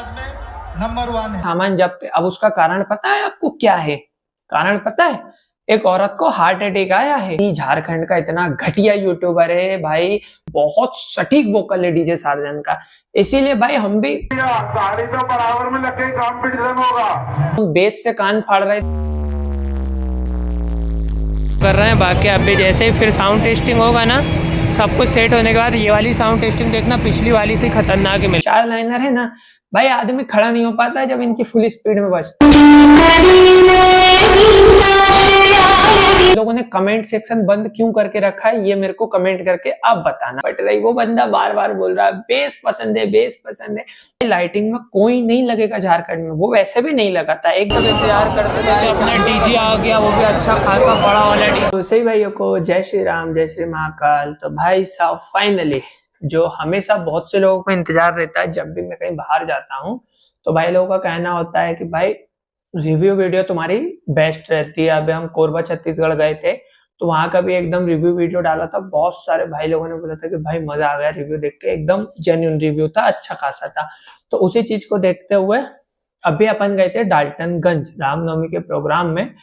समाज में नंबर 1 है। सामान जब्त। अब उसका कारण पता है आपको क्या है? कारण पता है? एक औरत को हार्ट अटैक आया है। झारखंड का इतना घटिया यूट्यूबर है भाई, बहुत सटीक वोकल है डीजे सार्जन का। इसीलिए भाई हम भी साड़ी तो बराबर में लगे कंपटीशन होगा, बेस से कान फाड़ रहे कर रहे हैं। बाकी अभी जैसे ही फिर साउंड टेस्टिंग होगा ना, सब कुछ सेट होने के बाद ये वाली साउंड टेस्टिंग देखना पिछली वाली से खतरनाक है। 4 लाइनर है ना भाई, आदमी खड़ा नहीं हो पाता है जब इनकी फुल स्पीड में बजती। लोगों ने कमेंट सेक्शन बंद क्यों करके रखा है ये मेरे को कमेंट करके आप बताना। बट रही वो बंदा बार बार बोल रहा है बेस पसंद है, बेस पसंद है। लाइटिंग में कोई नहीं लगेगा झारखंड में, वो वैसे भी नहीं लगाता। एक तो इंतजार करते थे अपना डीजे आ गया, वो भी अच्छा खासा बड़ा वाला डीजे। तो सही भाइयों को जय श्री राम, जय श्री महाकाल। तो भाई साहब फाइनली जो हमेशा बहुत से लोगों को इंतजार रहता है जब भी मैं कहीं बाहर जाता हूँ, तो भाई लोगों का कहना होता है कि भाई रिव्यू वीडियो तुम्हारी बेस्ट रहती है। अभी हम कोरबा छत्तीसगढ़ गए थे तो वहां का भी एकदम रिव्यू वीडियो डाला था। बहुत सारे भाई लोगों ने बोला था कि भाई मजा आ गया रिव्यू देख के, एकदम जेन्युइन रिव्यू था, अच्छा खासा था। तो उसी चीज को देखते हुए अभी अपन गए थे डाल्टनगंज रामनवमी के प्रोग्राम में।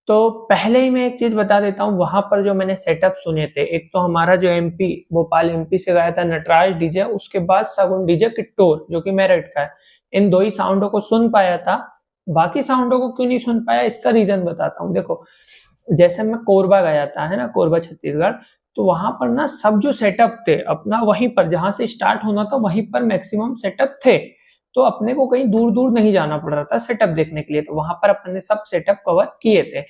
तो पहले ही मैं एक चीज बता देता हूँ, वहां पर जो मैंने सेटअप सुने थे, एक तो हमारा जो एमपी भोपाल एमपी से गया था नटराज डीजे, उसके बाद सगुन डीजे किट्टोर जो कि मेरठ का है। इन दो ही साउंडों को सुन पाया था, बाकी साउंडों को क्यों नहीं सुन पाया इसका रीजन बताता हूँ। देखो जैसे मैं कोरबा गया था है ना, कोरबा छत्तीसगढ़, तो वहां पर ना सब जो सेटअप थे अपना वहीं पर जहां से स्टार्ट होना था वहीं पर मैक्सिमम सेटअप थे। तो अपने को कहीं दूर दूर नहीं जाना पड़ रहा था सेटअप देखने के लिए, तो वहां पर अपन ने सब सेटअप कवर किए थे।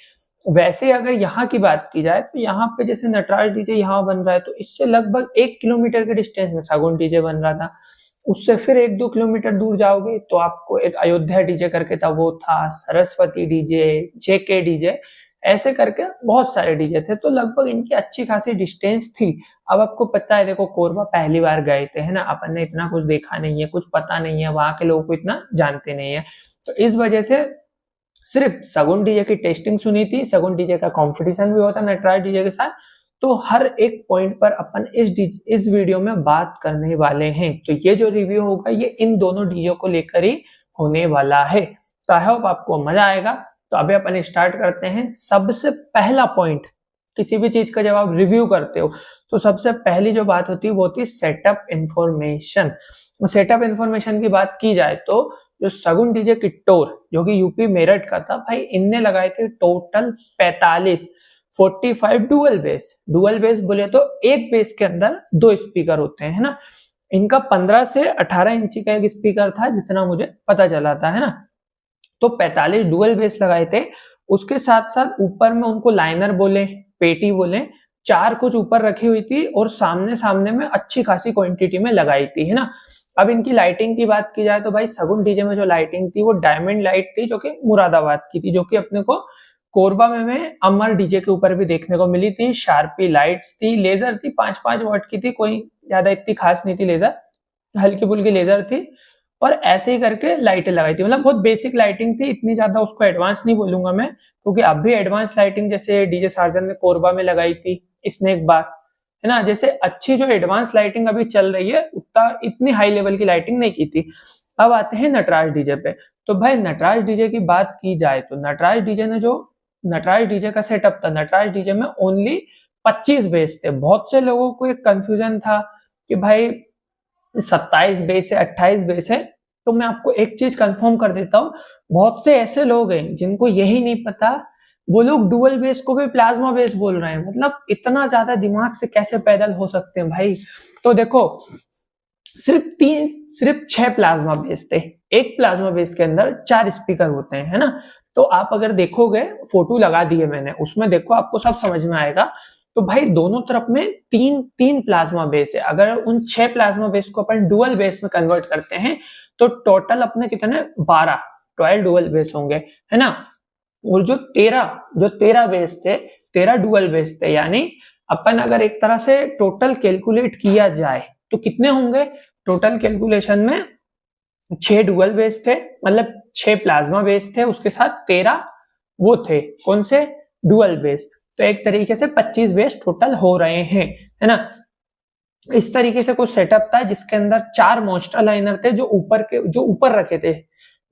वैसे अगर यहाँ की बात की जाए तो यहाँ पे जैसे नटराज डीजे यहाँ बन रहा है, तो इससे लगभग 1 किलोमीटर के डिस्टेंस में सागुन डीजे बन रहा था। उससे फिर 1-2 किलोमीटर दूर जाओगे तो आपको एक अयोध्या डीजे करके था, वो था सरस्वती डीजे, जेके डीजे, ऐसे करके बहुत सारे डीजे थे। तो लगभग इनकी अच्छी खासी डिस्टेंस थी। अब आपको पता है, देखो कोरबा पहली बार गए थे है ना, अपन ने इतना कुछ देखा नहीं है, कुछ पता नहीं है, वहां के लोगों को इतना जानते नहीं है। तो इस वजह से सिर्फ सगुन डीजे की टेस्टिंग सुनी थी। सगुन डीजे का कंपटीशन भी होता नटराज डीजे के साथ। तो हर एक पॉइंट पर अपन इस वीडियो में बात करने वाले हैं। तो ये जो रिव्यू होगा ये इन दोनों डीजे को लेकर ही होने वाला है। तो आई होप आपको मजा आएगा। तो अभी अपन स्टार्ट करते हैं। सबसे पहला पॉइंट, किसी भी चीज का जब आप रिव्यू करते हो तो सबसे पहली जो बात होती है वो होती है सेटअप इंफॉर्मेशन। सेटअप इंफॉर्मेशन की बात की जाए तो जो सगुन डीजे किट्टोर जो कि यूपी मेरठ का था, भाई इनने लगाए थे total 45 dual base. Dual base बोले तो एक बेस के अंदर 2 स्पीकर होते हैं है ना। इनका 15 से 18 इंची का एक स्पीकर था जितना मुझे पता चला था है ना। तो 45 डुअल बेस लगाए थे। उसके साथ साथ ऊपर में उनको लाइनर बोले, पेटी बोले, 4 कुछ ऊपर रखी हुई थी और सामने सामने में अच्छी खासी क्वांटिटी में लगाई थी है ना। अब इनकी लाइटिंग की बात की जाए तो भाई सगुन डीजे में जो लाइटिंग थी वो डायमंड लाइट थी जो कि मुरादाबाद की थी, जो कि अपने को कोरबा में अमर डीजे के ऊपर भी देखने को मिली थी। शार्पी लाइट्स थी, लेजर थी, 5-5 वाट की थी, कोई ज्यादा इतनी खास नहीं थी लेजर, हल्की फुल्की लेजर थी। और ऐसे ही करके लाइटें लगाई थी, मतलब बहुत बेसिक लाइटिंग थी, इतनी ज्यादा उसको एडवांस नहीं बोलूंगा मैं, क्योंकि अब भी एडवांस लाइटिंग जैसे डीजे सार्जन ने कोरबा में लगाई थी स्नेक बार है ना, जैसे अच्छी जो एडवांस लाइटिंग अभी चल रही है उतना इतनी हाई लेवल की लाइटिंग नहीं की थी। अब आते हैं नटराज डीजे पे। तो भाई नटराज डीजे की बात की जाए तो नटराज डीजे ने जो नटराज डीजे का सेटअप था, नटराज डीजे में ओनली 25 बेस थे। बहुत से लोगों को एक कंफ्यूजन था कि भाई 27 बेस है, 28 बेस है। तो मैं आपको एक चीज कंफर्म कर देता हूँ, बहुत से ऐसे लोग हैं जिनको यही नहीं पता, वो लोग डुअल बेस को भी प्लाज्मा बेस बोल रहे हैं। मतलब इतना ज्यादा दिमाग से कैसे पैदल हो सकते हैं भाई। तो देखो सिर्फ 6 प्लाज्मा बेस थे। एक प्लाज्मा बेस के अंदर 4 स्पीकर होते हैं है ना। तो आप अगर देखोगे, फोटो लगा दिए मैंने, उसमें देखो आपको सब समझ में आएगा। तो भाई दोनों तरफ में 3 प्लाज्मा बेस है। अगर उन 6 प्लाज्मा बेस को अपन डुअल बेस में कन्वर्ट करते हैं तो टोटल अपने कितने 12 डुअल बेस होंगे है ना। और जो 13 बेस थे, 13 डुअल बेस थे, यानी अपन अगर एक तरह से टोटल कैलकुलेट किया जाए तो कितने होंगे टोटल कैलकुलेशन में, 6 डुअल बेस थे, मतलब 6 प्लाज्मा बेस थे, उसके साथ 13 वो थे कौन से डुअल बेस। तो एक तरीके से 25 बेस टोटल हो रहे हैं है ना। इस तरीके से कुछ सेटअप था जिसके अंदर 4 मॉन्स्टर लाइनर थे जो ऊपर रखे थे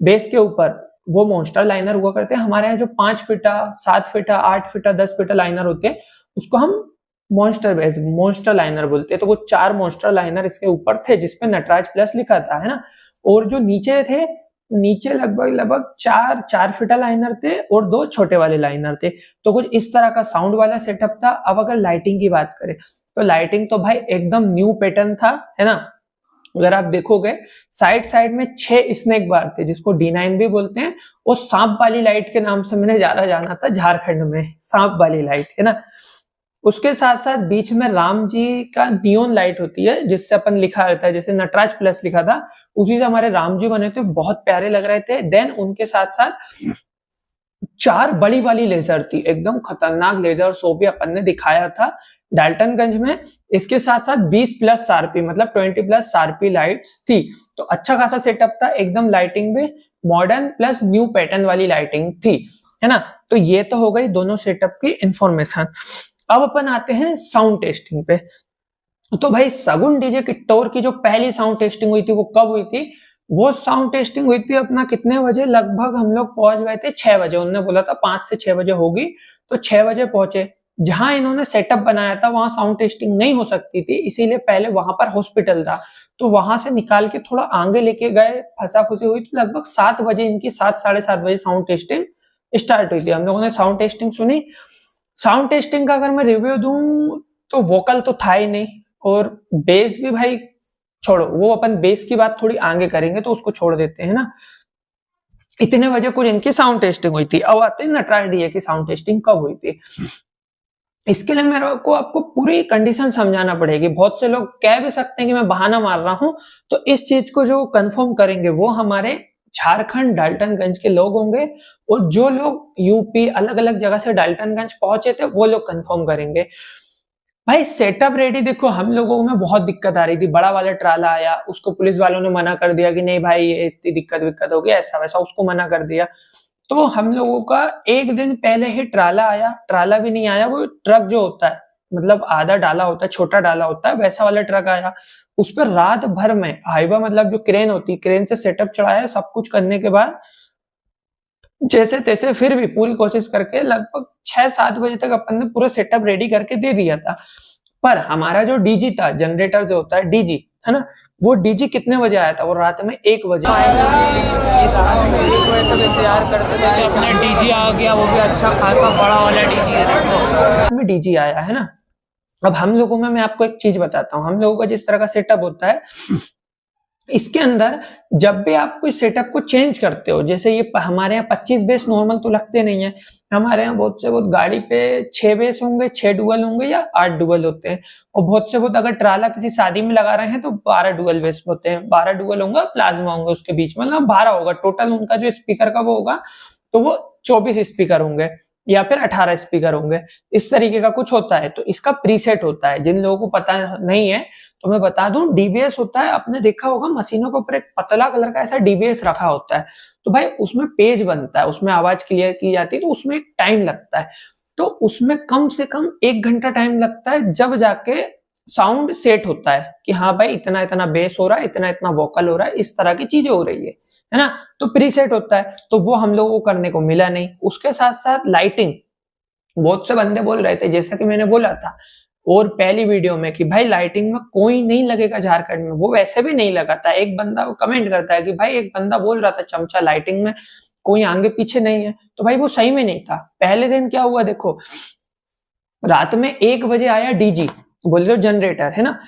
बेस के ऊपर, वो मॉन्स्टर लाइनर हुआ करते हैं। हमारे यहाँ जो 5 FITA 7 FITA 8 FITA 10 FITA liner होते हैं उसको हम मॉन्स्टर लाइनर बोलते हैं। तो वो 4 मॉन्स्टर लाइनर इसके ऊपर थे जिसपे नटराज प्लस लिखा था, है ना। और जो नीचे थे, नीचे लगभग 4 फीटा लाइनर थे और 2 छोटे वाले लाइनर थे। तो कुछ इस तरह का साउंड वाला सेटअप था। अब अगर लाइटिंग की बात करें तो लाइटिंग तो भाई एकदम न्यू पैटर्न था, है ना। अगर आप देखोगे साइड में 6 स्नेक बार थे जिसको D9 भी बोलते हैं। वो सांप वाली लाइट के नाम से मैंने ज्यादा जाना था झारखंड में, सांप वाली लाइट, है ना। उसके साथ साथ बीच में राम जी का नियोन लाइट होती है जिससे अपन लिखा रहता है, जैसे नटराज प्लस लिखा था उसी से हमारे राम जी बने थे, बहुत प्यारे लग रहे थे। देन उनके साथ साथ 4 बड़ी वाली लेजर थी, एकदम खतरनाक लेजर शो भी अपन ने दिखाया था डाल्टनगंज में। इसके साथ साथ 20 प्लस सारपी मतलब 20 प्लस सारपी लाइट्स थी। तो अच्छा खासा सेटअप था, एकदम लाइटिंग भी मॉडर्न प्लस न्यू पैटर्न वाली लाइटिंग थी, है ना। तो ये तो हो गई दोनों सेटअप की इंफॉर्मेशन। अब अपन आते हैं साउंड टेस्टिंग पे। तो भाई सगुन डीजे किट्टौर की जो पहली साउंड टेस्टिंग हुई थी वो कब हुई थी? वो साउंड टेस्टिंग हुई थी अपना कितने बजे, लगभग हम लोग पहुंच गए थे 6 बजे। उन्होंने बोला था 5 से 6 बजे होगी, तो 6 बजे पहुंचे। जहां इन्होंने सेटअप बनाया था वहां साउंड टेस्टिंग नहीं हो सकती थी, इसीलिए पहले वहां पर हॉस्पिटल था, तो वहां से निकाल के थोड़ा आगे लेके गए, फंसा फुसी हुई। तो लगभग 7 बजे इनकी 7 साढ़े 7 बजे साउंड टेस्टिंग स्टार्ट हुई थी। हम लोगों ने साउंड टेस्टिंग सुनी। साउंड टेस्टिंग का अगर मैं रिव्यू दूं तो वोकल तो था ही नहीं, और बेस भी भाई छोड़ो, वो अपन बेस की बात थोड़ी आगे करेंगे तो उसको छोड़ देते हैं ना। इतने बजे कुछ इनकी साउंड टेस्टिंग हुई थी। अब आते हैं नटराज डीजे की साउंड टेस्टिंग कब हुई थी। इसके लिए मेरे को आपको पूरी कंडीशन समझाना पड़ेगी। बहुत से लोग कह भी सकते हैं कि मैं बहाना मार रहा हूं, तो इस चीज को जो कंफर्म करेंगे वो हमारे झारखंड डाल्टनगंज के लोग होंगे, और जो लोग यूपी अलग अलग जगह से डाल्टनगंज पहुंचे थे वो लोग कंफर्म करेंगे। भाई सेटअप रेडी, देखो हम लोगों में बहुत दिक्कत आ रही थी। बड़ा वाला ट्राला आया, उसको पुलिस वालों ने मना कर दिया कि नहीं भाई ये इतनी दिक्कत होगी, ऐसा वैसा, उसको मना कर दिया। तो हम लोगों का एक दिन पहले ही ट्राला आया, ट्राला भी नहीं आया, वो ट्रक जो होता है मतलब आधा डाला होता है, छोटा डाला होता है, वैसा वाला ट्रक आया। उस पर रात भर में हाइवा मतलब जो क्रेन होती है, क्रेन से सेटअप चढ़ाया, सब कुछ करने के बाद जैसे तैसे फिर भी पूरी कोशिश करके लगभग 6-7 बजे तक अपन ने पूरा सेटअप रेडी करके दे दिया था। पर हमारा जो डीजी था, जनरेटर जो होता है डीजी, है ना, वो डीजी कितने बजे आया था? वो रात में 1 बजे। इंतजार करते थे अपना डीजी आ गया, वो भी अच्छा खासा बड़ा वाला डीजी है में डीजी आया, है ना। अब हम लोगों में मैं आपको एक चीज बताता हूँ, हम लोगों का जिस तरह का सेटअप होता है, इसके अंदर जब भी आप कोई सेटअप को चेंज करते हो, जैसे ये हमारे यहाँ 25 बेस नॉर्मल तो लगते नहीं है, हमारे यहाँ बहुत से बहुत गाड़ी पे 6 बेस होंगे, 6 डुअल होंगे या 8 डुअल होते हैं, और बहुत से बहुत अगर ट्राला किसी शादी में लगा रहे हैं तो 12 डुअल बेस होते हैं, 12 डुअल होंगे, प्लाज्मा होंगे उसके बीच में, मतलब 12 होगा टोटल उनका जो स्पीकर का वो होगा, तो वो 24 स्पीकर होंगे या फिर 18 स्पीकर होंगे, इस तरीके का कुछ होता है। तो इसका प्रीसेट होता है, जिन लोगों को पता नहीं है तो मैं बता दूं, डीबीएस होता है, आपने देखा होगा मशीनों के ऊपर एक पतला कलर का ऐसा डीबीएस रखा होता है, तो भाई उसमें पेज बनता है, उसमें आवाज क्लियर की जाती है, तो उसमें एक टाइम लगता है, तो उसमें कम से कम 1 घंटा टाइम लगता है, जब जाके साउंड सेट होता है कि हाँ भाई इतना इतना बेस हो रहा है, इतना इतना वोकल हो रहा है, इस तरह की चीजें हो रही है ना। तो प्रीसेट होता है, तो वो हम लोगों को करने को मिला नहीं। उसके साथ साथ लाइटिंग, बहुत से बंदे बोल रहे थे, जैसा कि मैंने बोला था और पहली वीडियो में, कि भाई लाइटिंग में कोई नहीं लगेगा झारखंड में, वो वैसे भी नहीं लगा था। एक बंदा कमेंट करता है कि भाई एक बंदा बोल रहा था चमचा लाइटिंग में कोई आगे पीछे नहीं है, तो भाई वो सही में नहीं था। पहले दिन क्या हुआ देखो, रात में 1 बजे आया डीजी, बोल रहे हो जनरेटर, है ना,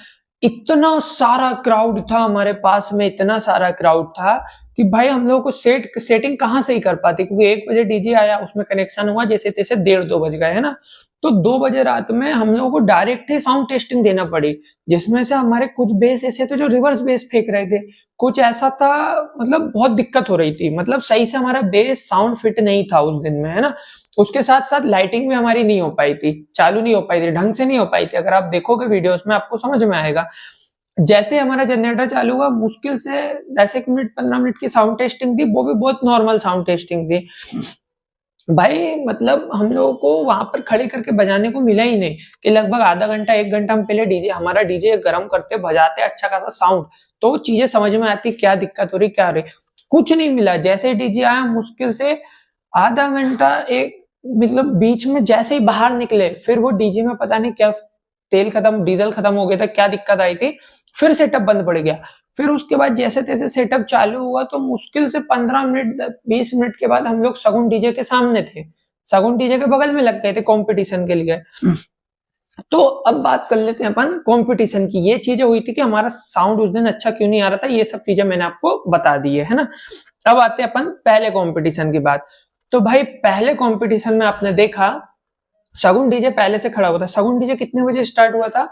इतना सारा क्राउड था हमारे पास में, इतना सारा क्राउड था कि भाई हम लोगों को सेटिंग कहां से ही कर पाती, क्योंकि 1 बजे डीजे आया, उसमें कनेक्शन हुआ, जैसे तैसे 1:30-2 बज गए, है ना। तो 2 बजे रात में हम लोगों को डायरेक्ट ही साउंड टेस्टिंग देना पड़ी, जिसमें से हमारे कुछ बेस ऐसे थे जो रिवर्स बेस फेंक रहे थे, कुछ ऐसा था, मतलब बहुत दिक्कत हो रही थी, मतलब सही से हमारा बेस साउंड फिट नहीं था उस दिन में, है ना। उसके साथ साथ लाइटिंग भी हमारी नहीं हो पाई थी, चालू नहीं हो पाई थी, ढंग से नहीं हो पाई थी। अगर आप देखोगे वीडियोस में आपको समझ में आएगा। जैसे हमारा जनरेटर चालू हुआ, मुश्किल से 10 मिनट 15 मिनट की साउंड टेस्टिंग थी, वो भी बहुत नॉर्मल साउंड टेस्टिंग थी। भाई मतलब हम लोगों को वहां पर खड़े करके बजाने को मिला ही नहीं, कि लगभग आधा घंटा 1 घंटा हम पहले हमारा डीजे गर्म करते बजाते अच्छा खासा साउंड, तो चीजें समझ में आती क्या दिक्कत हो रही क्या हो रही। कुछ नहीं मिला, जैसे डीजे आया मुश्किल से आधा घंटा एक मतलब बीच में जैसे ही बाहर निकले, फिर वो डीजे में पता नहीं क्या तेल खत्म डीजल खत्म हो गया था, क्या दिक्कत आई थी, फिर सेटअप बंद पड़ गया। फिर उसके बाद जैसे तैसे सेटअप चालू हुआ तो मुश्किल से 15 मिनट 20 मिनट के बाद हम लोग सगुन डीजे के सामने थे, सगुन डीजे के बगल में लग गए थे कंपटीशन के लिए। तो अब बात कर लेते हैं अपन कंपटीशन की। ये चीजें हुई थी कि हमारा साउंड उस दिन अच्छा क्यों नहीं आ रहा था, ये सब चीजें मैंने आपको बता दी है ना। अब आते हैं अपन पहले कंपटीशन की बात। तो भाई पहले कंपटीशन में आपने देखा सगुन डीजे पहले से खड़ा हुआ था। सगुन डीजे कितने बजे स्टार्ट हुआ था,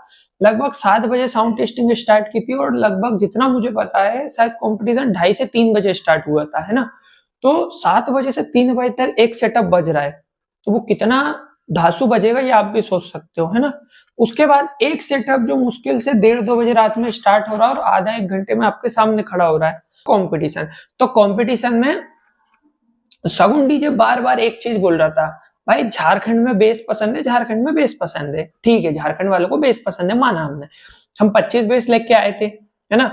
लगभग 7 बजे साउंड टेस्टिंग स्टार्ट की थी, और लगभग जितना मुझे पता है शायद कंपटीशन 2:30 से 3 बजे स्टार्ट हुआ था, है ना। तो 7 बजे से 3 बजे तक एक सेटअप बज रहा है, तो वो कितना धांसू बजेगा ये आप भी सोच सकते हो, है ना। उसके बाद एक सेटअप जो मुश्किल से 1:30-2 बजे रात में स्टार्ट हो रहा है और आधा 1 घंटे में आपके सामने खड़ा हो रहा है कंपटीशन। तो कंपटीशन में सगुन डीजे बार बार एक चीज बोल रहा था, भाई झारखंड में बेस पसंद है, झारखंड में बेस पसंद है, ठीक है झारखंड वालों को बेस पसंद है, माना हमने। हम 25 बेस लेके आए थे, है ना।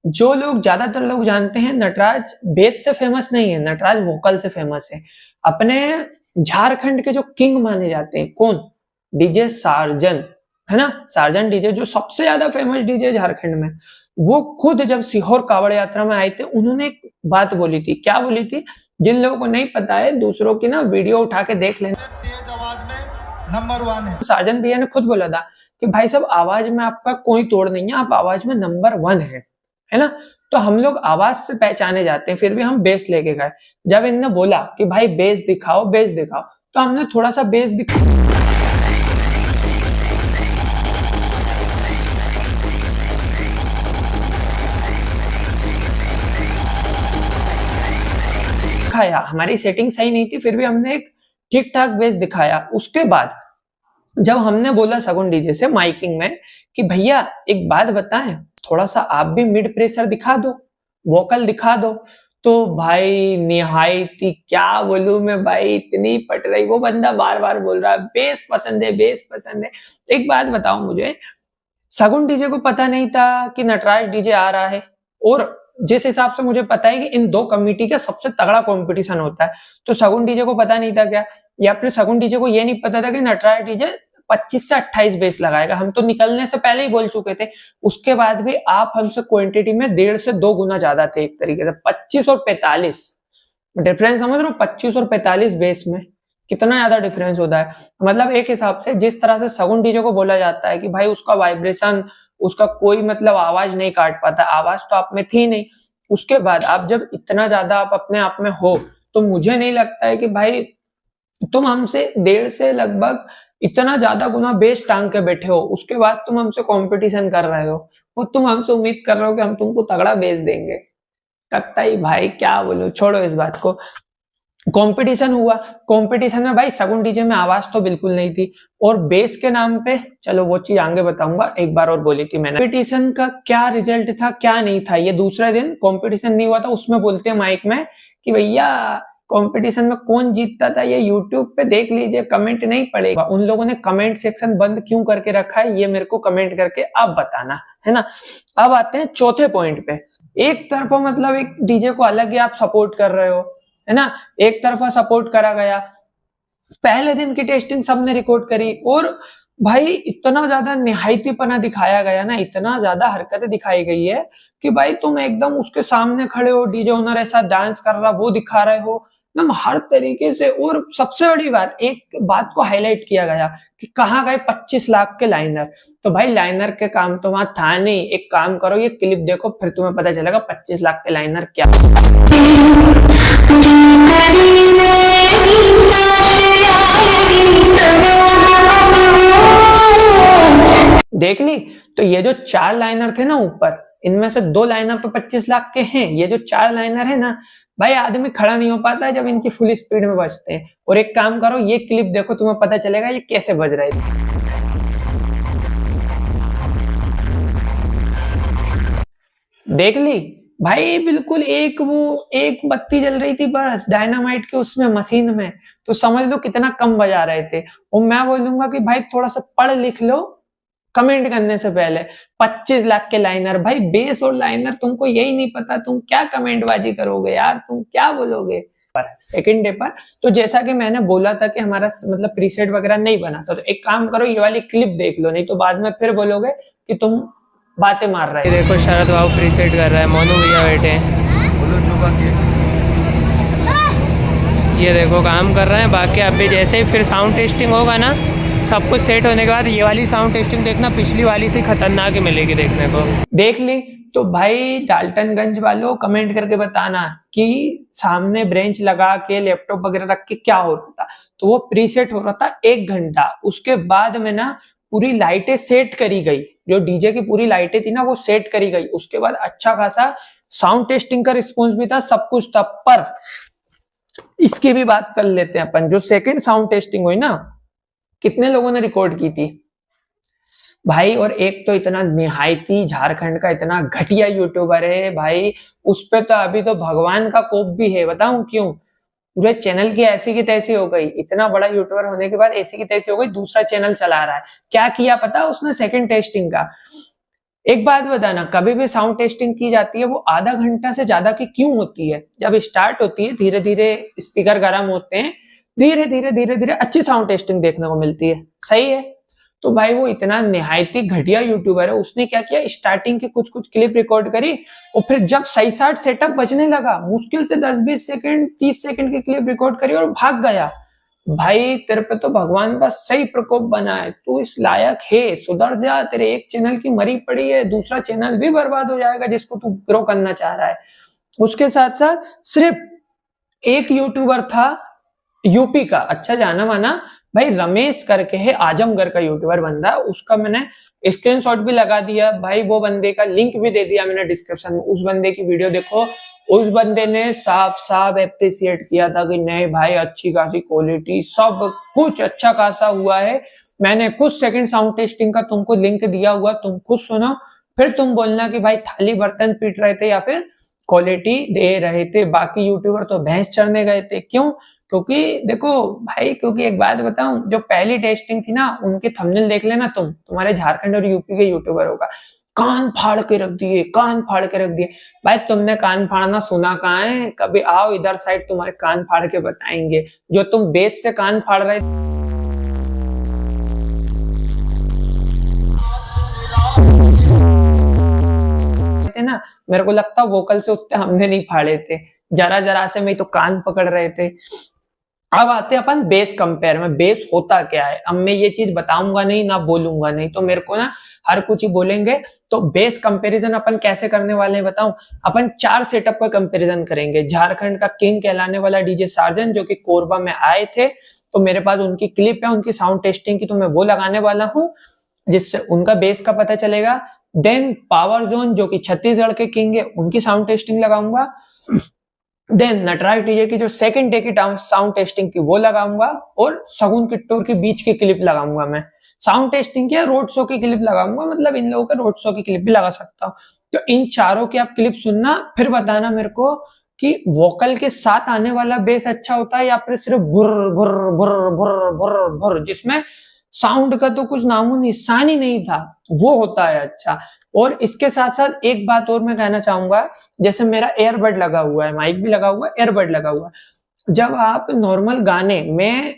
जो लोग ज्यादातर लोग जानते हैं नटराज बेस से फेमस नहीं है, नटराज वोकल से फेमस है। अपने झारखंड के जो किंग माने जाते हैं कौन, डीजे सार्जन, है ना। सार्जन डीजे जो सबसे ज्यादा फेमस डीजे झारखंड में, वो खुद जब सीहोर कावड़ यात्रा में आए थे उन्होंने एक बात बोली थी। क्या बोली थी, जिन लोगों को नहीं पता है दूसरों की ना वीडियो उठा के देख लेना। तेज आवाज में नंबर 1 है। सार्जन भैया ने खुद बोला था कि भाई साहब आवाज में आपका कोई तोड़ नहीं है, आप आवाज में नंबर 1 है ना। तो हम लोग आवाज से पहचाने जाते हैं, फिर भी हम बेस लेके गए। जब इनने बोला कि भाई बेस दिखाओ बेस दिखाओ, तो हमने थोड़ा सा बेस दिखाया। हमारी सेटिंग सही नहीं थी, फिर भी हमने एक ठीक ठाक बेस दिखाया। उसके बाद जब हमने बोला सगुन डीजे से माइकिंग में कि भैया एक बात बताएं, थोड़ा सा आप भी मिड प्रेशर दिखा दो, वोकल दिखा दो, तो भाई निहायती क्या बोलूं मैं भाई, इतनी पट रही। वो बंदा बार बार बोल रहा है बेस पसंद है बेस पसंद है। एक बात बताओ मुझे, सगुन डीजे को पता नहीं था कि नटराज डीजे आ रहा है, और जिस हिसाब से मुझे पता है कि इन दो कमिटी का सबसे तगड़ा कंपटीशन होता है, तो सगुन डीजे को पता नहीं था क्या, या फिर सगुन डीजे को ये नहीं पता था कि नटराज डीजे 25 से 28 बेस लगाएगा। हम तो निकलने से पहले ही बोल चुके थे। उसके बाद भी आप हमसे क्वांटिटी में 1.5 से 2 गुना ज्यादा थे, एक तरीके से 25 और 45 डिफरेंस समझ रहे हो। 25 और 45 बेस में कितना ज्यादा डिफरेंस होता है। मतलब एक हिसाब से जिस तरह से सगुन डीजे को बोला जाता है कि भाई उसका वाइब्रेशन, उसका कोई मतलब आवाज नहीं काट पाता, आवाज तो आप में थी नहीं। उसके बाद आप जब इतना ज्यादा आप अपने आप में हो, तो मुझे नहीं लगता है कि भाई तुम हमसे 1.5 से लगभग इतना ज्यादा गुना बेस टांग के बैठे हो, उसके बाद तुम हमसे कंपटीशन कर रहे हो, और तुम हमसे उम्मीद कर रहे हो कि हम तुमको तगड़ा बेस देंगे। कत्ताई भाई क्या बोलूं, छोड़ो इस बात को। कंपटीशन हुआ, कंपटीशन में भाई सगुन डीजे में आवाज तो बिल्कुल नहीं थी, और बेस के नाम पे चलो वो चीज आगे बताऊंगा। एक बार और बोली थी मैंने, कंपटीशन का क्या रिजल्ट था क्या नहीं था, ये दूसरे दिन कंपटीशन नहीं हुआ था, उसमें बोलते हैं माइक में कि भैया कंपटीशन में कौन जीतता था ये यूट्यूब पे देख लीजिए, कमेंट नहीं पड़ेगा। उन लोगों ने कमेंट सेक्शन बंद क्यों करके रखा है ये मेरे को कमेंट करके आप बताना, है ना। अब आते हैं चौथे पॉइंट पे। एक तरफा मतलब एक डीजे को अलग ही आप सपोर्ट कर रहे हो, है ना, एक तरफा सपोर्ट करा गया। पहले दिन की टेस्टिंग सबने रिकॉर्ड करी, और भाई इतना ज्यादा निहायतीपना दिखाया गया ना, इतना ज्यादा हरकतें दिखाई गई है कि भाई तुम एकदम उसके सामने खड़े हो, डीजे ओनर ऐसा डांस कर रहा वो दिखा रहे हो, एकदम हर तरीके से। और सबसे बड़ी बात, एक बात को हाईलाइट किया गया कि कहाँ गए 25 लाख के लाइनर। तो भाई लाइनर के काम तो वहां था नहीं, एक काम करो ये क्लिप देखो फिर तुम्हें पता चलेगा 25 लाख के लाइनर क्या। देख ली, तो ये जो 4 लाइनर थे ना ऊपर, इनमें से 2 लाइनर तो 25 लाख के हैं, ये जो 4 लाइनर है ना भाई, आदमी खड़ा नहीं हो पाता है जब इनकी फुल स्पीड में बजते हैं। और एक काम करो ये क्लिप देखो तुम्हें पता चलेगा ये कैसे बज रहे थे। देख ली, भाई बिल्कुल एक बत्ती जल रही थी बस डायनामाइट के उसमें मशीन में, तो समझ लो कितना कम बजा रहे थे। और मैं बोलूंगा कि भाई थोड़ा सा पढ़ लिख लो कमेंट करने से पहले। 25 लाख के लाइनर, भाई बेस और लाइनर तुमको यही नहीं पता, तुम क्या कमेंटबाजी करोगे यार, तुम क्या बोलोगे। पर सेकंड डे पर तो जैसा कि मैंने बोला था कि हमारा मतलब प्रीसेट वगैरह नहीं बना था, तो एक काम करो ये वाली क्लिप देख लो, नहीं तो बाद में फिर बोलोगे कि तुम बातें मार रहे ये हो। देखो शरद बाबू प्रीसेट कर रहा है, मोनू भैया बैठे हैं, ये देखो काम कर रहे हैं। बाकी अभी जैसे ही फिर साउंड टेस्टिंग होगा ना, सब कुछ सेट होने के बाद ये वाली साउंड टेस्टिंग देखना पिछली वाली से खतरनाक ही मिलेगी देखने को। देख ली तो भाई डाल्टनगंज वालों कमेंट करके बताना कि सामने ब्रेंच लगा के लैपटॉप वगैरह रख के क्या हो रहा था। तो वो प्रीसेट हो रहा था 1 घंटा, उसके बाद में ना पूरी लाइटें सेट करी गई, जो डीजे की पूरी लाइटें थी ना वो सेट करी गई। उसके बाद अच्छा खासा साउंड टेस्टिंग का रिस्पॉन्स भी था, सब कुछ था। पर इसकी भी बात कर लेते हैं अपन, जो सेकंड साउंड टेस्टिंग हुई ना, कितने लोगों ने रिकॉर्ड की थी भाई। और एक तो इतना निहायती झारखंड का इतना घटिया यूट्यूबर है भाई, उस पे तो अभी तो भगवान का कोप भी है। बताऊं क्यों? पूरे चैनल की ऐसी की तैसी हो गई, इतना बड़ा यूट्यूबर होने के बाद ऐसी की तैसी हो गई, दूसरा चैनल चला रहा है। क्या किया पता उसने सेकंड टेस्टिंग का? एक बात बताना, कभी भी साउंड टेस्टिंग की जाती है वो आधा घंटा से ज्यादा की क्यों होती है? जब स्टार्ट होती है धीरे धीरे स्पीकर गर्म होते हैं, धीरे धीरे अच्छी साउंड टेस्टिंग देखने को मिलती है, सही है। तो भाई वो इतना निहायती घटिया यूट्यूबर है, उसने क्या किया, स्टार्टिंग की कुछ क्लिप रिकॉर्ड करी और फिर जब सही साठ सेटअप बजने लगा, मुश्किल से 10-20 सेकंड 30 सेकंड की क्लिप रिकॉर्ड करी और भाग गया। भाई तेरे पे तो भगवान का सही प्रकोप बना है, तू इस लायक है, सुधर जा। तेरे एक चैनल की मरी पड़ी है, दूसरा चैनल भी बर्बाद हो जाएगा जिसको तू ग्रो करना चाह रहा है। उसके साथ साथ सिर्फ एक यूट्यूबर था यूपी का, अच्छा जाना माना भाई, रमेश करके है, आजमगढ़ का यूट्यूबर बंदा, उसका मैंने स्क्रीनशॉट भी लगा दिया भाई, वो बंदे का लिंक भी दे दिया मैंने डिस्क्रिप्शन में। उस बंदे की वीडियो देखो, उस बंदे ने साफ एप्रिसिएट किया था कि नहीं भाई अच्छी खासी क्वालिटी, सब कुछ अच्छा खासा हुआ है। मैंने कुछ सेकंड साउंड टेस्टिंग का तुमको लिंक दिया हुआ, तुम खुद सुनो, फिर तुम बोलना कि भाई थाली बर्तन पीट रहे थे या फिर क्वालिटी दे रहे थे। बाकी यूट्यूबर तो भैंस चढ़ने गए थे। क्यों? क्योंकि देखो भाई, क्योंकि एक बात बताऊं, जो पहली टेस्टिंग थी ना, उनके थंबनेल देख लेना तुम, तुम्हारे झारखंड और यूपी के यूट्यूबर होगा, कान फाड़ के रख दिए, कान फाड़ के रख दिए। भाई तुमने कान फाड़ना सुना कहाँ है? कभी आओ इधर साइड, तुम्हारे कान फाड़ के बताएंगे। जो तुम बेस से कान फाड़ रहे थे ना, मेरे को लगता वोकल से उतने हमने नहीं फाड़े थे, जरा से मैं तो कान पकड़ रहे थे। अब आते अपन बेस कंपेयर में, बेस होता क्या है। अब मैं ये चीज बताऊंगा नहीं ना बोलूंगा नहीं, तो मेरे को ना हर कुछ ही बोलेंगे। तो बेस कंपैरिजन अपन कैसे करने वाले हैं बताऊं? अपन 4 सेटअप का कंपैरिजन करेंगे। झारखंड का किंग कहलाने वाला डीजे सार्जन जो कि कोरबा में आए थे, तो मेरे पास उनकी क्लिप है, उनकी साउंड टेस्टिंग की, तो मैं वो लगाने वाला हूं जिससे उनका बेस का पता चलेगा। देन पावर जोन जो कि छत्तीसगढ़ के किंग है, उनकी साउंड टेस्टिंग लगाऊंगा। देन नटराज डीजे की जो सेकंड डे की साउंड टेस्टिंग थी वो लगाऊंगा, और सगुन किट्टूर के बीच की क्लिप लगाऊंगा। मैं साउंड टेस्टिंग की रोड शो की क्लिप लगाऊंगा, मतलब इन लोगों के रोड शो की क्लिप भी लगा सकता हूँ। तो इन चारों की आप क्लिप सुनना, फिर बताना मेरे को कि वोकल के साथ आने वाला बेस अच्छा होता है या फिर सिर्फ भुर भुर भुर भुर भुर भुर, जिसमें साउंड का तो कुछ नामो निशान ही नहीं था, वो होता है अच्छा। और इसके साथ साथ एक बात और मैं कहना चाहूंगा, जैसे मेरा एयरबड लगा हुआ है, माइक भी लगा हुआ है, एयरबड लगा हुआ है। जब आप नॉर्मल गाने, मैं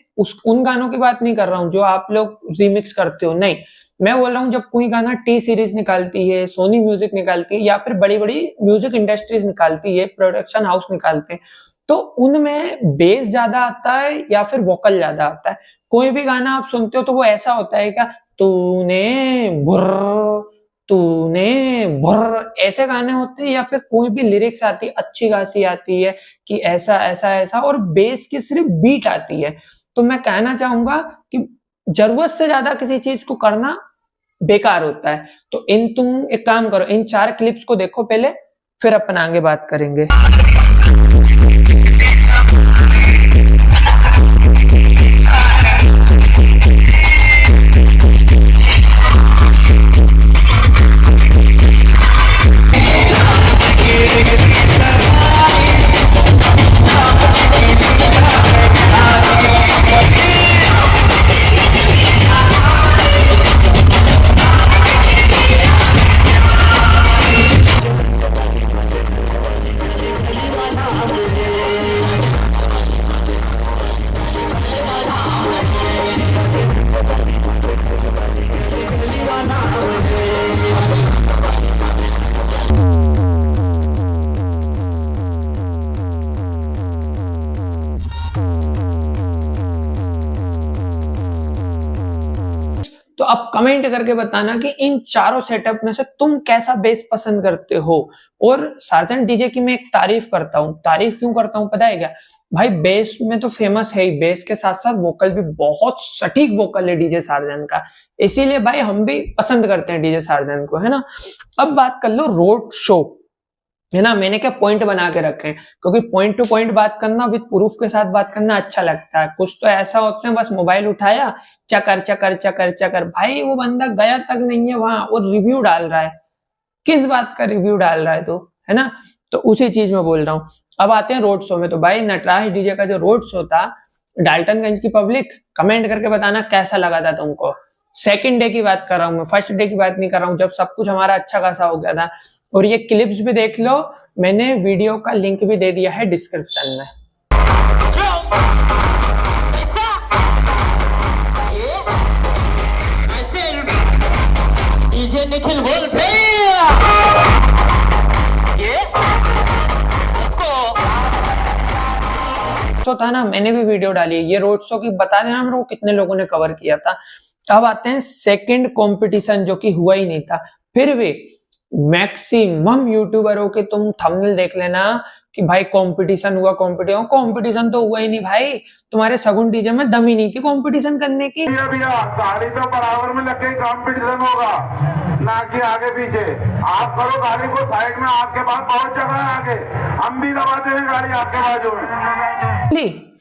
उन गानों की बात नहीं कर रहा हूँ जो आप लोग रिमिक्स करते हो, नहीं, मैं बोल रहा हूँ जब कोई गाना टी सीरीज निकालती है, सोनी म्यूजिक निकालती है, या फिर बड़ी बड़ी म्यूजिक इंडस्ट्रीज निकालती है, प्रोडक्शन हाउस निकालते हैं, तो उनमें बेस ज्यादा आता है या फिर वोकल ज्यादा आता है? कोई भी गाना आप सुनते हो तो वो ऐसा होता है क्या, तूने भुर्र, ऐसे गाने होते हैं, या फिर कोई भी लिरिक्स आती है अच्छी खासी आती है कि ऐसा ऐसा ऐसा, और बेस की सिर्फ बीट आती है। तो मैं कहना चाहूंगा कि जरूरत से ज्यादा किसी चीज को करना बेकार होता है। तो तुम एक काम करो, इन 4 क्लिप्स को देखो पहले, फिर अपन आगे बात करेंगे। अब कमेंट करके बताना कि इन चारों सेटअप में से तुम कैसा बेस पसंद करते हो। और सार्जन डीजे की मैं एक तारीफ करता हूँ। तारीफ क्यों करता हूँ पता है क्या भाई? बेस में तो फेमस है ही, बेस के साथ साथ वोकल भी बहुत सटीक वोकल है डीजे सार्जन का, इसीलिए भाई हम भी पसंद करते हैं डीजे सार्जन को, है ना। अब बात कर लो रोड शो, है ना। मैंने क्या पॉइंट बना के रखे हैं, क्योंकि पॉइंट टू पॉइंट बात करना, विद प्रूफ के साथ बात करना अच्छा लगता है। कुछ तो ऐसा होता है बस मोबाइल उठाया चकर चकर चकर चकर, भाई वो बंदा गया तक नहीं है वहां और रिव्यू डाल रहा है। किस बात का रिव्यू डाल रहा है तो, है ना। तो उसी चीज में बोल रहा हूँ। अब आते हैं रोड शो में। तो भाई नटराज डीजे का जो रोड शो था डाल्टनगंज की पब्लिक, कमेंट करके बताना कैसा लगा था तुमको। सेकंड डे की बात कर रहा हूँ मैं, फर्स्ट डे की बात नहीं कर रहा हूँ, जब सब कुछ हमारा अच्छा खासा हो गया था। और ये क्लिप्स भी देख लो, मैंने वीडियो का लिंक भी दे दिया है डिस्क्रिप्शन में। निखिल बोल शो था ना, मैंने भी वीडियो डाली है। ये रोड शो की बता देना मेरे को कितने लोगों ने कवर किया था। अब आते हैं सेकंड कंपटीशन जो कि हुआ ही नहीं था, फिर भी मैक्सिमम यूट्यूबरों के तुम थंबनेल देख लेना कि भाई कंपटीशन हुआ। कंपटीशन तो हुआ ही नहीं भाई, तुम्हारे सगुन डीजे में दम ही नहीं थी कंपटीशन करने की। भैया गाड़ी तो बराबर में लग गई, कंपटीशन होगा ना कि आगे पीछे। आप करो गाड़ी को साइड में, आपके पास बहुत जगह है आगे, हम भी दबाते हैं गाड़ी आपके बाजू में।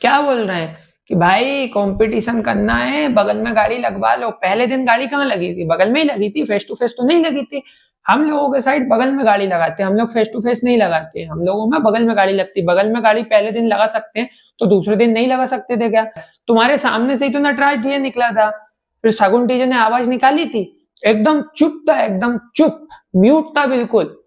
क्या बोल रहे हैं कि भाई कंपटीशन करना है, बगल में गाड़ी लगवा लो। पहले दिन गाड़ी कहाँ लगी थी? बगल में ही लगी थी, फेस टू फेस तो नहीं लगी थी। हम लोगों के साइड बगल में गाड़ी लगाते हैं, हम लोग फेस टू फेस नहीं लगाते। हम लोगों में बगल में गाड़ी लगती। बगल में गाड़ी पहले दिन लगा सकते हैं तो दूसरे दिन नहीं लगा सकते थे क्या? तुम्हारे सामने से ही तो नटराज डीजे निकला था, फिर सगुन डीजे ने आवाज निकाली थी, एकदम चुप था, एकदम चुप, म्यूट था, बिल्कुल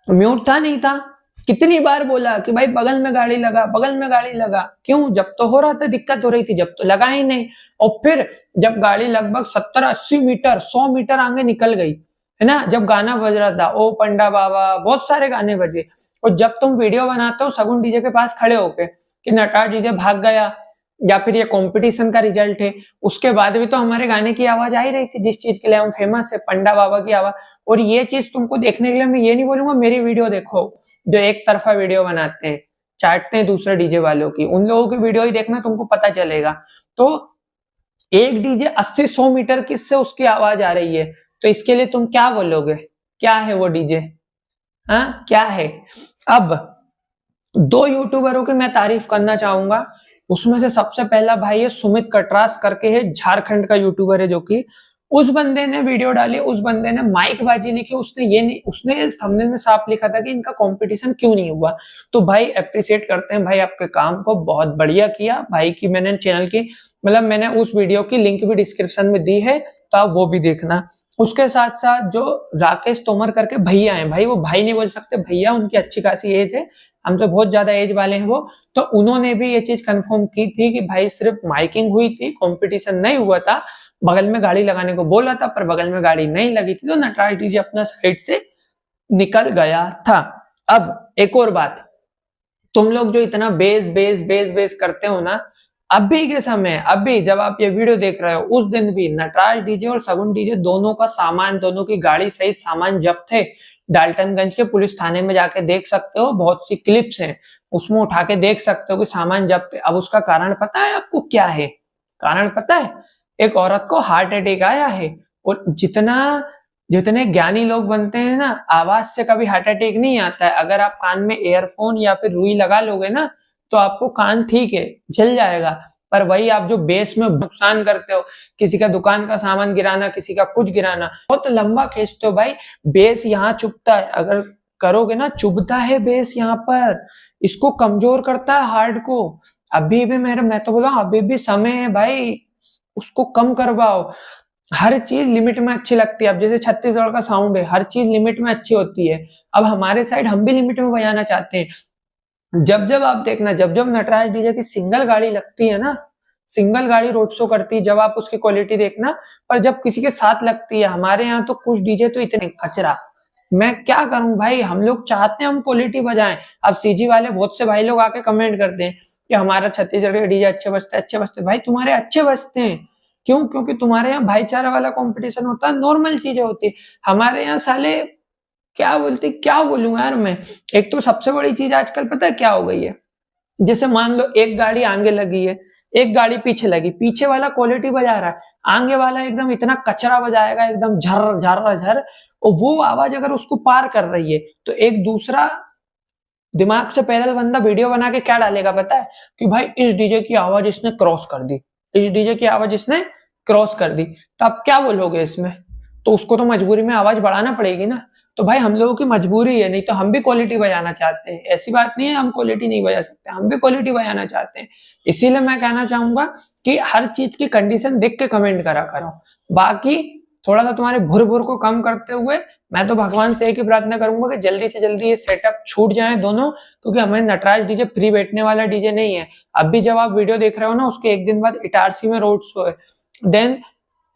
म्यूट था, नहीं था। कितनी बार बोला कि भाई बगल में गाड़ी लगा, बगल में गाड़ी लगा। क्यों? जब तो हो रहा था, दिक्कत हो रही थी, जब तो लगा ही नहीं। और फिर जब गाड़ी लगभग 70-80 मीटर 100 मीटर आगे निकल गई, है ना, जब गाना बज रहा था, ओ पंडा बाबा, बहुत सारे गाने बजे, और जब तुम वीडियो बनाते हो सगुन डीजे के पास खड़े होके कि नटराज डीजे भाग गया या फिर ये कंपटीशन का रिजल्ट है, उसके बाद भी तो हमारे गाने की आवाज आ ही रही थी, जिस चीज के लिए हम फेमस है, पंडा बाबा की आवाज। और ये चीज तुमको देखने के लिए मैं ये नहीं बोलूंगा मेरी वीडियो देखो, जो एक तरफा वीडियो बनाते हैं, चाटते हैं दूसरे डीजे वालों की, उन लोगों की वीडियो ही देखना, तुमको पता चलेगा। तो एक डीजे 80-100 मीटर किससे उसकी आवाज आ रही है, तो इसके लिए तुम क्या बोलोगे? क्या है वो डीजे? हाँ, क्या है? अब 2 यूट्यूबरों की मैं तारीफ करना चाहूंगा। उसमें से सबसे पहला भाई है सुमित कटरास करके है, झारखंड का यूट्यूबर है, जो कि उस बंदे ने वीडियो डाली, उस बंदे ने माइक बाजी लिखी, उसने ये नहीं, उसने थंबनेल में साफ लिखा था कि इनका कंपटीशन क्यों नहीं हुआ। तो भाई अप्रिशिएट करते हैं भाई, आपके काम को बहुत बढ़िया किया भाई की। मैंने चैनल की, मतलब मैंने उस वीडियो की लिंक भी डिस्क्रिप्शन में दी है, तो आप वो भी देखना। उसके साथ साथ जो राकेश तोमर करके भैया हैं, भाई वो भाई नहीं बोल सकते, भैया, उनकी अच्छी खासी एज है, हमसे बहुत ज्यादा एज वाले हैं वो, तो उन्होंने भी ये चीज कंफर्म की थी कि भाई सिर्फ माइकिंग हुई थी, कंपटीशन नहीं हुआ था। बगल में गाड़ी लगाने को बोला था पर बगल में गाड़ी नहीं लगी थी, तो नटराज डीजे अपना साइड से निकल गया था। अब एक और बात, तुम लोग जो इतना बेस बेस बेस बेस करते हो ना, अभी के समय, अभी जब आप ये वीडियो देख रहे हो, उस दिन भी नटराज डीजे और सगुन डीजे दोनों का सामान, दोनों की गाड़ी सहित सामान जब्त है। डाल्टनगंज के पुलिस थाने में जाके देख सकते हो, बहुत सी क्लिप्स हैं, उसमें उठा के देख सकते हो कि सामान जब्त है। अब उसका कारण पता है आपको क्या है? कारण पता है? एक औरत को हार्ट अटैक आया है। और जितने ज्ञानी लोग बनते हैं ना, आवाज से कभी हार्ट अटैक नहीं आता है। अगर आप कान में एयरफोन या फिर रुई लगा लोगे ना, तो आपको कान ठीक है, झल जाएगा। पर वही आप जो बेस में नुकसान करते हो, किसी का दुकान का सामान गिराना, किसी का कुछ गिराना, बहुत लंबा खींचते हो भाई। बेस यहाँ चुभता है, अगर करोगे ना, चुभता है बेस यहाँ पर, इसको कमजोर करता है हार्ट को। अभी भी मैं तो बोला, अभी भी समय है भाई, उसको कम करवाओ। हर चीज लिमिट में अच्छी लगती है। अब जैसे छत्तीसगढ़ का साउंड है, हर चीज लिमिट में अच्छी होती है। अब हमारे साइड हम भी लिमिट में बजाना चाहते हैं। जब आप देखना, जब नटराज डीजे की सिंगल गाड़ी लगती है ना, सिंगल गाड़ी रोड शो करती है, जब आप उसकी क्वालिटी देखना। पर जब किसी के साथ लगती है, हमारे यहाँ तो कुछ डीजे तो इतने कचरा, मैं क्या करूं भाई, हम लोग चाहते हैं हम क्वालिटी बजाएं। अब सीजी वाले बहुत से भाई लोग आके कमेंट करते हैं कि हमारा छत्तीसगढ़ के डीजे अच्छे बजते भाई तुम्हारे अच्छे बजते हैं, क्यों? क्योंकि तुम्हारे यहाँ भाईचारा वाला कंपटीशन होता है, नॉर्मल चीजें होती है। हमारे यहाँ साले क्या बोलते, क्या बोलूं यार मैं। एक तो सबसे बड़ी चीज आजकल पता है क्या हो गई है, जैसे मान लो एक गाड़ी आगे लगी है, एक गाड़ी पीछे लगी, पीछे वाला क्वालिटी बजा रहा है, आगे वाला एकदम इतना कचरा बजाएगा, एकदम झर झर झर, और वो आवाज अगर उसको पार कर रही है तो एक दूसरा दिमाग से पैदल बंदा वीडियो बना के क्या डालेगा पता है, कि भाई इस डीजे की आवाज इसने क्रॉस कर दी, इस डीजे की आवाज इसने क्रॉस कर दी। तो आप क्या बोलोगे इसमें? तो उसको तो मजबूरी में आवाज बढ़ाना पड़ेगी ना। तो भाई हम लोगों की मजबूरी है, नहीं तो हम भी क्वालिटी बजाना चाहते हैं। ऐसी बात नहीं है हम क्वालिटी नहीं बजा सकते, हम भी क्वालिटी बजाना चाहते हैं। इसीलिए मैं कहना चाहूंगा कि हर चीज की कंडीशन देख के कमेंट करा करो। बाकी थोड़ा सा तुम्हारे भुर भुर को कम करते हुए मैं तो भगवान से एक ही प्रार्थना करूंगा कि जल्दी से जल्दी ये सेटअप छूट जाए दोनों, क्योंकि हमें नटराज डीजे फ्री बैठने वाला डीजे नहीं है। अभी जब आप वीडियो देख रहे हो ना, उसके एक दिन बाद इटारसी में रोड शो है, देन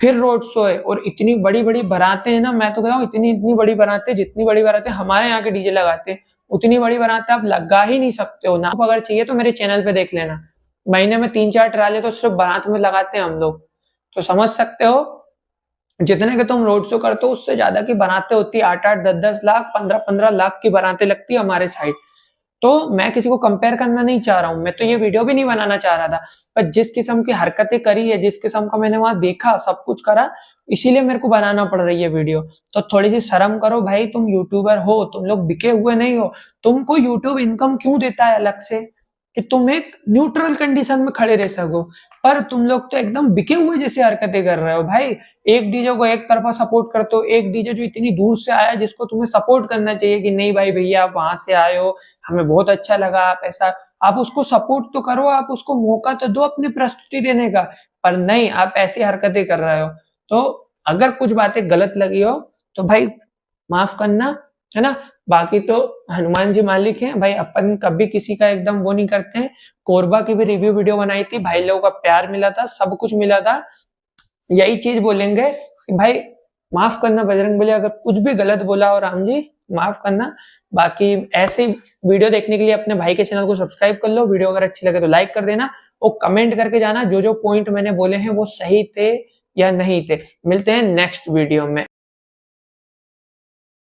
फिर रोड शो है, और इतनी बड़ी बड़ी बारातें हैं ना, मैं तो कहता हूँ इतनी बड़ी बारातें, जितनी बड़ी बारातें हमारे यहाँ के डीजे लगाते हैं उतनी बड़ी बारातें आप लगा ही नहीं सकते हो ना। अगर चाहिए तो मेरे चैनल पे देख लेना, महीने में 3-4 ट्राले तो सिर्फ बारात में लगाते हैं हम लोग। तो समझ सकते हो जितने के तुम रोड शो करते हो उससे ज्यादा की बारातें होती है, 8-8, 10-10 लाख, 15-15 लाख की बारातें लगती है हमारे साइड। तो मैं किसी को कंपेयर करना नहीं चाह रहा हूँ, मैं तो ये वीडियो भी नहीं बनाना चाह रहा था, पर जिस किस्म की हरकतें करी है, जिस किस्म का मैंने वहां देखा, सब कुछ करा, इसीलिए मेरे को बनाना पड़ रही है वीडियो। तो थोड़ी सी शर्म करो भाई, तुम यूट्यूबर हो, तुम लोग बिके हुए नहीं हो। तुमको यूट्यूब इनकम क्यों देता है अलग से, कि तुम एक न्यूट्रल कंडीशन में खड़े रह सको, पर तुम लोग तो एकदम बिके हुए जैसे हरकतें कर रहे हो भाई। एक डीजे को एक तरफा सपोर्ट करते हो, एक डीजे जो इतनी दूर से आया, जिसको तुम्हें सपोर्ट करना चाहिए कि नहीं भाई भैया आप वहां से आए हो, हमें बहुत अच्छा लगा, आप ऐसा, आप उसको सपोर्ट तो करो, आप उसको मौका तो दो अपनी प्रस्तुति देने का, पर नहीं, आप ऐसी हरकतें कर रहे हो। तो अगर कुछ बातें गलत लगी हो तो भाई माफ करना, है ना। बाकी तो हनुमान जी मालिक हैं भाई, अपन कभी किसी का एकदम वो नहीं करते हैं। कोरबा की भी रिव्यू वीडियो बनाई थी, भाई लोगों का प्यार मिला था, सब कुछ मिला था। यही चीज बोलेंगे कि भाई माफ करना बजरंगबली, अगर कुछ भी गलत बोला हो राम जी माफ करना। बाकी ऐसे वीडियो देखने के लिए अपने भाई के चैनल को सब्सक्राइब कर लो, वीडियो अगर अच्छी लगे तो लाइक कर देना, और कमेंट करके जाना जो जो पॉइंट मैंने बोले हैं वो सही थे या नहीं थे। मिलते हैं नेक्स्ट वीडियो में।